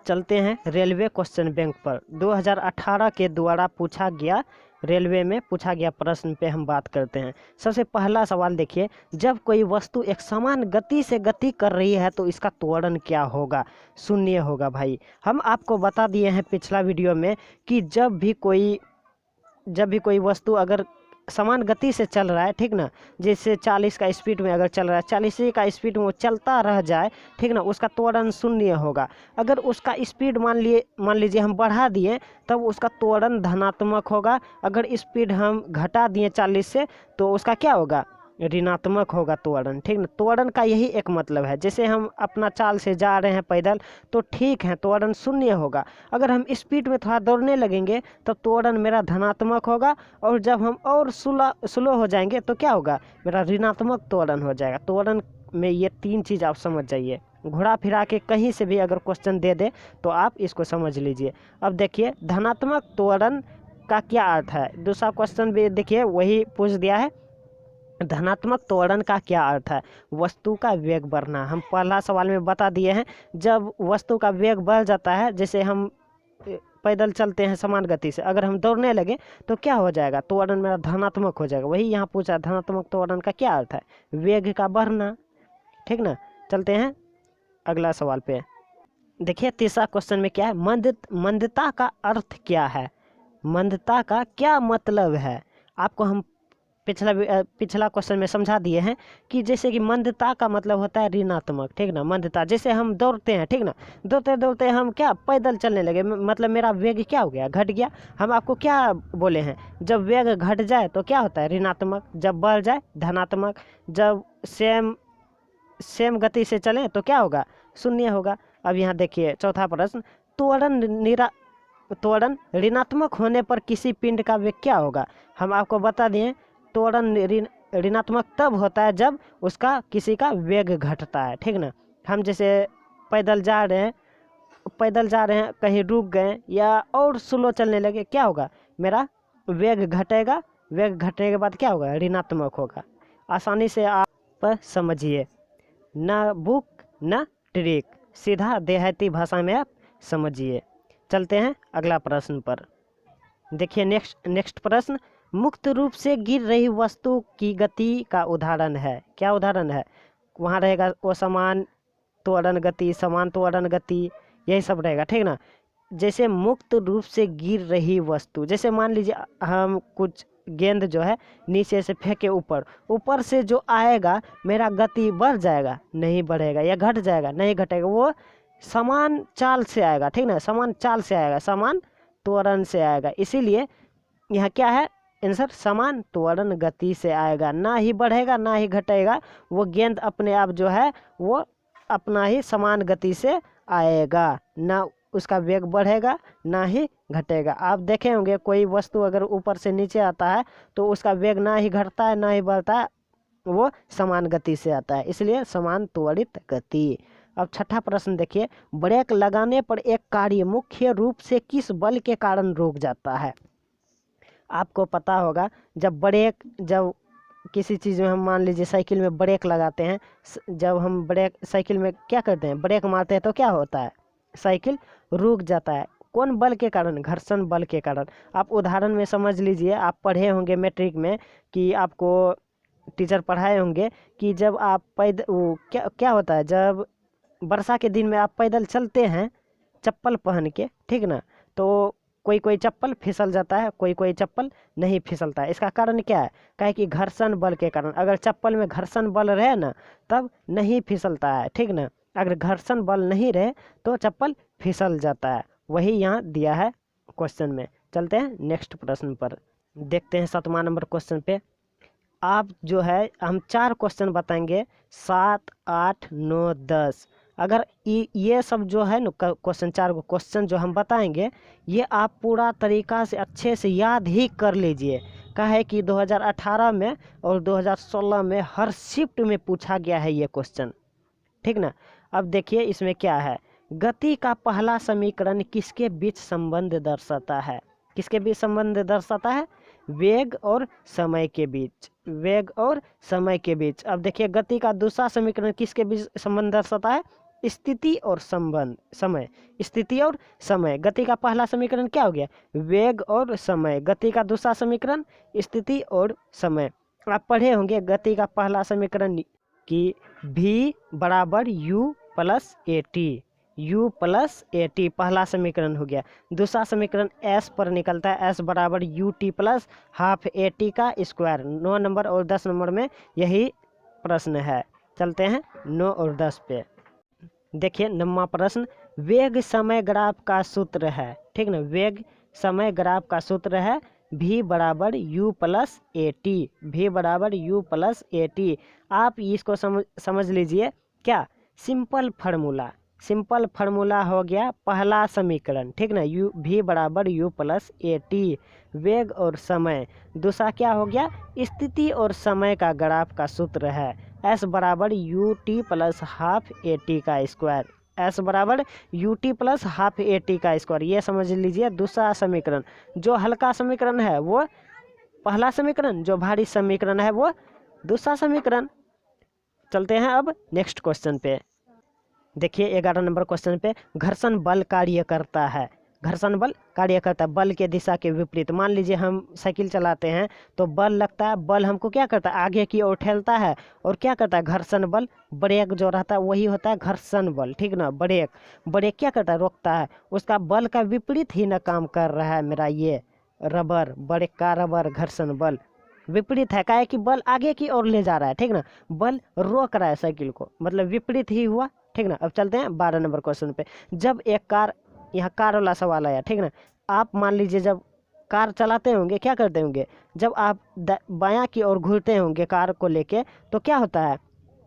चलते हैं railway question bank पर। 2018 के द्वारा पूछा गया, रेलवे में पूछा गया प्रश्न पे हम बात करते हैं। सबसे पहला सवाल देखिए, जब कोई वस्तु एक समान गति से गति कर रही है तो इसका त्वरण क्या होगा? शून्य होगा भाई। हम आपको बता दिए हैं पिछला वीडियो में कि जब भी कोई वस्तु अगर समान गति से चल रहा है, ठीक ना, जैसे 40 का स्पीड में अगर चल रहा है, 40 का स्पीड में वो चलता रह जाए, ठीक ना, उसका त्वरण शून्य होगा। अगर उसका स्पीड मान लीजिए हम बढ़ा दिए तब उसका त्वरण धनात्मक होगा। अगर स्पीड हम घटा दिए 40 से तो उसका क्या होगा? ऋणात्मक होगा त्वरण, ठीक ना। त्वरण का यही एक मतलब है। जैसे हम अपना चाल से जा रहे हैं पैदल तो ठीक है, त्वरण शून्य होगा। अगर हम स्पीड में थोड़ा दौड़ने लगेंगे तो त्वरण मेरा धनात्मक होगा, और जब हम और स्लो हो जाएंगे तो क्या होगा? मेरा ऋणात्मक त्वरण हो जाएगा। त्वरण में ये 3 चीज़ आप समझ जाइए। घुरा फिरा के कहीं से भी अगर क्वेश्चन दे दे तो आप इसको समझ लीजिए। अब देखिए धनात्मक त्वरण का क्या अर्थ है। दूसरा क्वेश्चन भी देखिए वही पूछ दिया है, धनात्मक त्वरण का क्या अर्थ है? वस्तु का वेग बढ़ना। हम पहला सवाल में बता दिए हैं, जब वस्तु का वेग बढ़ जाता है, जैसे हम पैदल चलते हैं समान गति से, अगर हम दौड़ने लगे तो क्या हो जाएगा? त्वरण मेरा धनात्मक हो जाएगा। वही यहाँ पूछा, धनात्मक त्वरण का क्या अर्थ है? वेग का बढ़ना, ठीक ना। चलते हैं अगला सवाल पे। देखिए तीसरा क्वेश्चन में क्या है, मंदता का अर्थ क्या है? मंदता का क्या मतलब है? आपको हम पिछला क्वेश्चन में समझा दिए हैं कि जैसे कि मंदता का मतलब होता है ऋणात्मक, ठीक ना। मंदता, जैसे हम दौड़ते हैं, ठीक ना, दौड़ते दौड़ते हम क्या पैदल चलने लगे, मतलब मेरा वेग क्या हो गया? घट गया। हम आपको क्या बोले हैं, जब वेग घट जाए तो क्या होता है? ऋणात्मक। जब बढ़ जाए धनात्मक। जब सेम गति से चलें तो क्या होगा? शून्य होगा। अब यहाँ देखिए चौथा प्रश्न, त्वरण ऋणात्मक होने पर किसी पिंड का वेग क्या होगा? हम आपको बता दिए त्वरण ऋणात्मक तब होता है जब उसका किसी का वेग घटता है, ठीक ना। हम जैसे पैदल जा रहे हैं, कहीं रुक गए या और स्लो चलने लगे, क्या होगा? मेरा वेग घटेगा। वेग घटने के बाद क्या होगा? ऋणात्मक होगा। आसानी से आप समझिए, ना बुक ना ट्रिक, सीधा देहाती भाषा में आप समझिए। चलते हैं अगला प्रश्न पर। देखिए नेक्स्ट प्रश्न, मुक्त रूप से गिर रही वस्तु की गति का उदाहरण है। क्या उदाहरण है? वहाँ रहेगा वो समान त्वरण गति, समान त्वरण गति, यही सब रहेगा, ठीक ना। जैसे मुक्त रूप से गिर रही वस्तु, जैसे मान लीजिए हम कुछ गेंद जो है नीचे से फेंके ऊपर से जो आएगा मेरा गति बढ़ जाएगा, नहीं बढ़ेगा, या घट जाएगा, नहीं घटेगा। वो समान चाल से आएगा, ठीक ना, समान चाल से आएगा, समान त्वरण से आएगा। इसीलिए यहाँ क्या है आंसर? समान त्वरण गति से आएगा, ना ही बढ़ेगा ना ही घटेगा। वो गेंद अपने आप जो है वो अपना ही समान गति से आएगा, ना उसका वेग बढ़ेगा ना ही घटेगा। आप देखे होंगे कोई वस्तु अगर ऊपर से नीचे आता है तो उसका वेग ना ही घटता है ना ही बढ़ता है, वो समान गति से आता है, इसलिए समान त्वरित गति। अब छठा प्रश्न देखिए, ब्रेक लगाने पर एक कार्य मुख्य रूप से किस बल के कारण रुक जाता है? आपको पता होगा जब किसी चीज़ में हम मान लीजिए साइकिल में ब्रेक लगाते हैं, जब हम साइकिल में क्या करते हैं? ब्रेक मारते हैं तो क्या होता है? साइकिल रुक जाता है। कौन बल के कारण? घर्षण बल के कारण। आप उदाहरण में समझ लीजिए, आप पढ़े होंगे मैट्रिक में कि आपको टीचर पढ़ाए होंगे कि जब आप क्या होता है, जब वर्षा के दिन में आप पैदल चलते हैं चप्पल पहन के, ठीक ना, तो कोई चप्पल फिसल जाता है, कोई चप्पल नहीं फिसलता है। इसका कारण क्या है? कहे कि घर्षण बल के कारण। अगर चप्पल में घर्षण बल रहे ना तब नहीं फिसलता है, ठीक ना। अगर घर्षण बल नहीं रहे तो चप्पल फिसल जाता है। वही यहाँ दिया है क्वेश्चन में। चलते हैं नेक्स्ट प्रश्न पर, देखते हैं 7वां नंबर क्वेश्चन पे। आप जो है हम 4 क्वेश्चन बताएंगे, 7, 8, 9, 10। अगर ये सब जो है ना क्वेश्चन, 4 क्वेश्चन जो हम बताएंगे, ये आप पूरा तरीका से अच्छे से याद ही कर लीजिए। क्या है कि 2018 में और 2016 में हर शिफ्ट में पूछा गया है ये क्वेश्चन, ठीक ना। अब देखिए इसमें क्या है, गति का पहला समीकरण किसके बीच संबंध दर्शाता है? किसके बीच संबंध दर्शाता है? वेग और समय के बीच, वेग और समय के बीच। अब देखिए गति का दूसरा समीकरण किसके बीच संबंध दर्शाता है? स्थिति और संबंध समय, स्थिति और समय। गति का पहला समीकरण क्या हो गया, वेग और समय। गति का दूसरा समीकरण स्थिति और समय। आप पढ़े होंगे गति का पहला समीकरण कि v बराबर u plus A T, u plus A T पहला समीकरण हो गया। दूसरा समीकरण s पर निकलता है, s बराबर U T plus half A T का स्क्वायर। 9 नंबर और 10 नंबर में यही प्रश्न है। चलते हैं 9 और 10 पे। देखिए 9वां प्रश्न, वेग समय ग्राफ का सूत्र है, ठीक ना। वेग समय ग्राफ का सूत्र है v बराबर u plus A T, v बराबर u प्लस ए टी। आप इसको समझ लीजिए क्या, सिंपल फार्मूला हो गया पहला समीकरण, ठीक ना। v बराबर u प्लस ए टी वेग और समय। दूसरा क्या हो गया, स्थिति और समय का ग्राफ का सूत्र है s बराबर U T plus half A T का स्क्वायर, s बराबर U T plus half A T का स्क्वायर। ये समझ लीजिए दूसरा समीकरण। जो हल्का समीकरण है वो पहला समीकरण, जो भारी समीकरण है वो दूसरा समीकरण। चलते हैं अब नेक्स्ट क्वेश्चन पे। देखिए 11 नंबर क्वेश्चन पे, घर्षण बल कार्य करता है, घर्षण बल कार्य करता है बल के दिशा के विपरीत। मान लीजिए हम साइकिल चलाते हैं तो बल लगता है, बल हमको क्या करता है, आगे की ओर ठेलता है। और क्या करता है, घर्षण बल, ब्रेक जो रहता है वही होता है घर्षण बल, ठीक ना। ब्रेक क्या करता है, रोकता है। उसका बल का विपरीत ही ना काम कर रहा है मेरा ये रबर, ब्रेक का रबर घर्षण बल विपरीत है। क्या है कि बल आगे की ओर ले जा रहा है, ठीक ना, बल रोक रहा है साइकिल को, मतलब विपरीत ही हुआ, ठीक ना। अब चलते हैं 12 नंबर क्वेश्चन पे। जब एक कार, यहाँ कार वाला सवाल आया, ठीक ना। आप मान लीजिए जब कार चलाते होंगे क्या करते होंगे, जब आप बायां की ओर घूरते होंगे कार को लेके तो क्या होता है,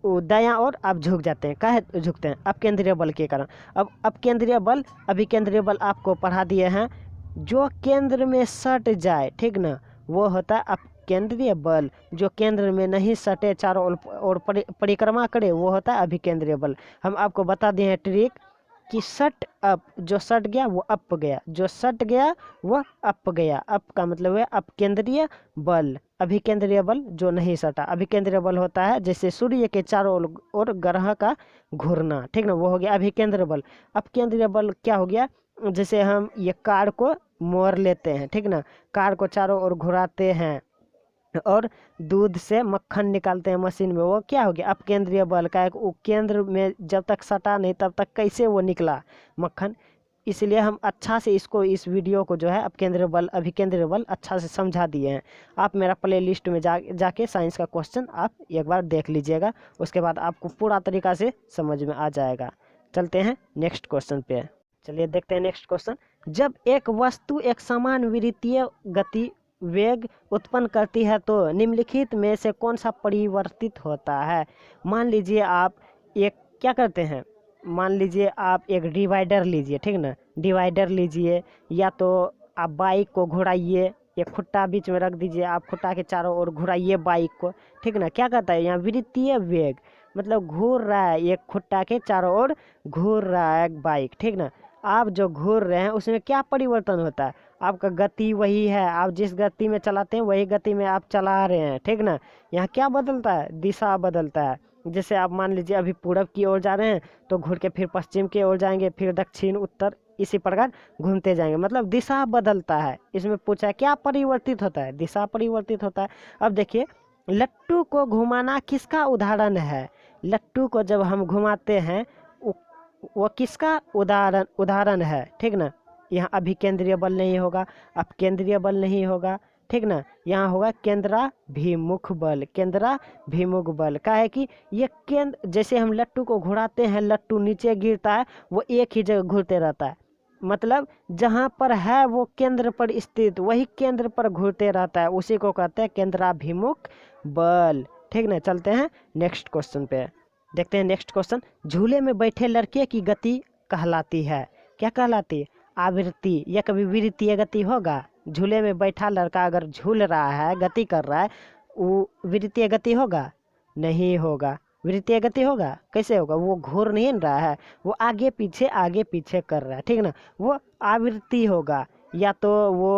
वो दायां ओर आप झुक जाते हैं। काहे झुकते हैं, अपकेंद्रीय बल के कारण। अब अपकेंद्रीय बल, अभिकेंद्रीय बल आपको पढ़ा दिए हैं। जो केंद्र में सट जाए, ठीक ना, वो होता है अपकेंद्रीय बल। जो केंद्र में नहीं सटे, चारों ओर परिक्रमा करे, वो होता है अभिकेंद्रीय बल। हम आपको बता दिए हैं ट्रिक कि सट अप, जो सट गया वो अप गया, जो सट गया वो अप गया। अप का मतलब है अपकेंद्रीय बल, अभिकेंद्रीय बल जो नहीं सटा। अभिकेंद्रीय बल होता है जैसे सूर्य के चारों ओर ग्रह का घूरना, ठीक ना, वो हो गया अभिकेंद्रीय बल। अपकेंद्रीय बल क्या हो गया, जैसे हम ये कार को मोड़ लेते हैं, ठीक ना, कार को चारों ओर घुराते हैं और दूध से मक्खन निकालते हैं मशीन में, वो क्या हो गया अपकेंद्रीय बल का। वो केंद्र में जब तक सटा नहीं तब तक कैसे वो निकला मक्खन। इसलिए हम अच्छा से इसको, इस वीडियो को जो है अपकेंद्रीय बल अभिकेंद्रीय बल अच्छा से समझा दिए हैं। आप मेरा प्ले लिस्ट में जाके साइंस का क्वेश्चन आप एक बार देख लीजिएगा, उसके बाद आपको पूरा तरीका से समझ में आ जाएगा। चलते हैं नेक्स्ट क्वेश्चन पे। चलिए देखते हैं नेक्स्ट क्वेश्चन। जब एक वस्तु एक समान विद्युतीय गति वेग उत्पन्न करती है तो निम्नलिखित में से कौन सा परिवर्तित होता है। मान लीजिए आप एक क्या करते हैं, मान लीजिए आप एक डिवाइडर लीजिए, ठीक ना, डिवाइडर लीजिए, या तो आप बाइक को घुराइए, एक खुट्टा बीच में रख दीजिए, आप खुट्टा के चारों ओर घुराइए बाइक को, ठीक ना। क्या करता है यहाँ विद्युतीय वेग, मतलब घूर रहा है, एक खुट्टा के चारों ओर घूर रहा है बाइक, ठीक ना। आप जो घूर रहे हैं उसमें क्या परिवर्तन होता है, आपका गति वही है, आप जिस गति में चलाते हैं वही गति में आप चला रहे हैं, ठीक ना। यहाँ क्या बदलता है, दिशा बदलता है। जैसे आप मान लीजिए अभी पूरब की ओर जा रहे हैं तो घूर के फिर पश्चिम की ओर जाएंगे, फिर दक्षिण उत्तर, इसी प्रकार घूमते जाएंगे, मतलब दिशा बदलता है। इसमें पूछा क्या परिवर्तित होता है, दिशा परिवर्तित होता है। अब देखिए लट्टू को घुमाना किसका उदाहरण है, लट्टू को जब हम घुमाते हैं वो किसका उदाहरण है, ठीक ना। यहाँ अभिकेंद्रीय बल नहीं होगा, अपकेंद्रीय बल नहीं होगा, ठीक ना, यहाँ होगा केंद्राभिमुख बल, केंद्राभिमुख बल। का है कि ये केंद्र, जैसे हम लट्टू को घुराते हैं, लट्टू नीचे गिरता है, वो एक ही जगह घूरते रहता है, मतलब जहाँ पर है वो केंद्र पर स्थित वही केंद्र पर घूरते रहता है, उसी को कहते हैं केंद्राभिमुख बल, ठीक ना। चलते हैं नेक्स्ट क्वेश्चन पे। देखते हैं नेक्स्ट क्वेश्चन। झूले में बैठे लड़के की गति कहलाती है, क्या कहलाती है, आवृत्ति। या कभी विद्युतीय गति होगा, झूले में बैठा लड़का अगर झूल रहा है, गति कर रहा है, वो विद्युतीय गति होगा, नहीं होगा। विद्युतीय गति होगा, कैसे होगा, वो घूर नहीं रहा है, वो आगे पीछे कर रहा है, ठीक ना, वो आवृत्ति होगा। या तो वो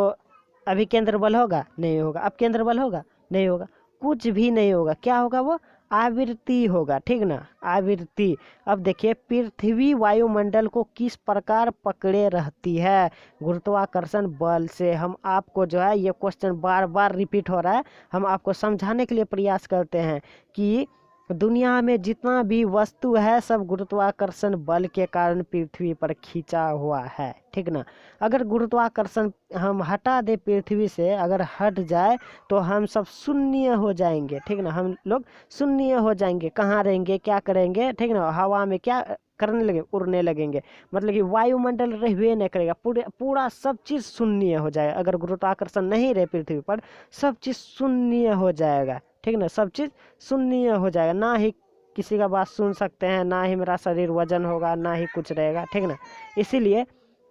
अभिकेंद्र बल होगा, नहीं होगा, अपकेंद्र बल होगा, नहीं होगा, कुछ भी नहीं होगा। क्या होगा, वो आवृत्ति होगा, ठीक ना, आवृत्ति। अब देखिए पृथ्वी वायुमंडल को किस प्रकार पकड़े रहती है गुरुत्वाकर्षण बल से। हम आपको जो है ये क्वेश्चन बार बार रिपीट हो रहा है, हम आपको समझाने के लिए प्रयास करते हैं कि दुनिया में जितना भी वस्तु है सब गुरुत्वाकर्षण बल के कारण पृथ्वी पर खींचा हुआ है, ठीक ना। अगर गुरुत्वाकर्षण हम हटा दे पृथ्वी से, अगर हट जाए तो हम सब शून्य हो जाएंगे, ठीक ना, हम लोग शून्य हो जाएंगे। कहाँ रहेंगे, क्या करेंगे, ठीक ना, हवा में क्या करने लगे, उड़ने लगेंगे, मतलब कि वायुमंडल रहवे नहीं करेगा, पूरा सब चीज़ शून्य हो जाएगा। अगर गुरुत्वाकर्षण नहीं रहे पृथ्वी पर, सब चीज़ शून्य हो जाएगा, ठीक ना, सब चीज़ शून्य हो जाएगा। ना ही किसी का बात सुन सकते हैं, ना ही मेरा शरीर वजन होगा, ना ही कुछ रहेगा, ठीक ना। इसीलिए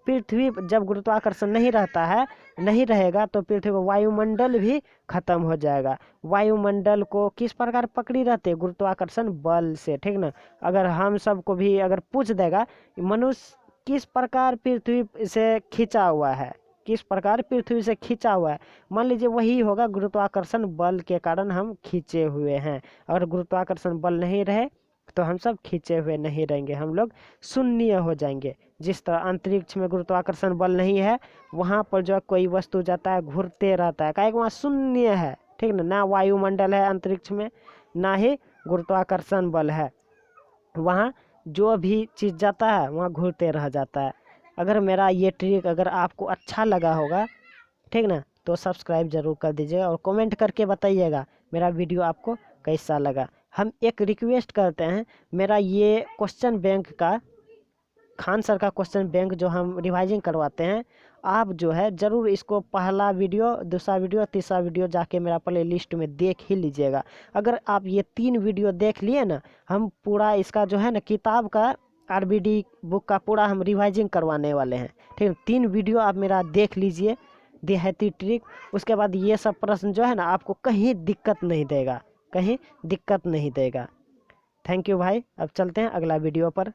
पृथ्वी जब गुरुत्वाकर्षण नहीं रहता है, नहीं रहेगा, तो पृथ्वी का वायुमंडल भी खत्म हो जाएगा। वायुमंडल को किस प्रकार पकड़ी रहती है, गुरुत्वाकर्षण बल से, ठीक ना। अगर हम सबको भी अगर पूछ देगा मनुष्य किस प्रकार पृथ्वी से खींचा हुआ है, किस प्रकार पृथ्वी से खींचा हुआ है, मान लीजिए वही होगा गुरुत्वाकर्षण बल के कारण हम खींचे हुए हैं। अगर गुरुत्वाकर्षण बल नहीं रहे तो हम सब खींचे हुए नहीं रहेंगे, हम लोग शून्य हो जाएंगे। जिस तरह अंतरिक्ष में गुरुत्वाकर्षण बल नहीं है, वहाँ पर जो कोई वस्तु जाता है घूरते रहता है, काहे कि वहाँ शून्य है, ठीक ना, ना वायुमंडल है अंतरिक्ष में, ना ही गुरुत्वाकर्षण बल है, वहाँ जो भी चीज़ जाता है वहाँ घूरते रह जाता है। अगर मेरा ये ट्रिक अगर आपको अच्छा लगा होगा, ठीक ना, तो सब्सक्राइब जरूर कर दीजिएगा और कमेंट करके बताइएगा मेरा वीडियो आपको कैसा लगा। हम एक रिक्वेस्ट करते हैं, मेरा ये क्वेश्चन बैंक का, खान सर का क्वेश्चन बैंक जो हम रिवाइजिंग करवाते हैं, आप जो है ज़रूर इसको पहला वीडियो, दूसरा वीडियो, तीसरा वीडियो जाके मेरा प्ले लिस्ट में देख ही लीजिएगा। अगर आप ये 3 वीडियो देख लिए ना, हम पूरा इसका जो है ना किताब का आरबीडी बुक का पूरा हम रिवाइजिंग करवाने वाले हैं, ठीक है। 3 वीडियो आप मेरा देख लीजिए, देहाती ट्रिक, उसके बाद ये सब प्रश्न जो है ना आपको कहीं दिक्कत नहीं देगा, कहीं दिक्कत नहीं देगा। थैंक यू भाई, अब चलते हैं अगला वीडियो पर।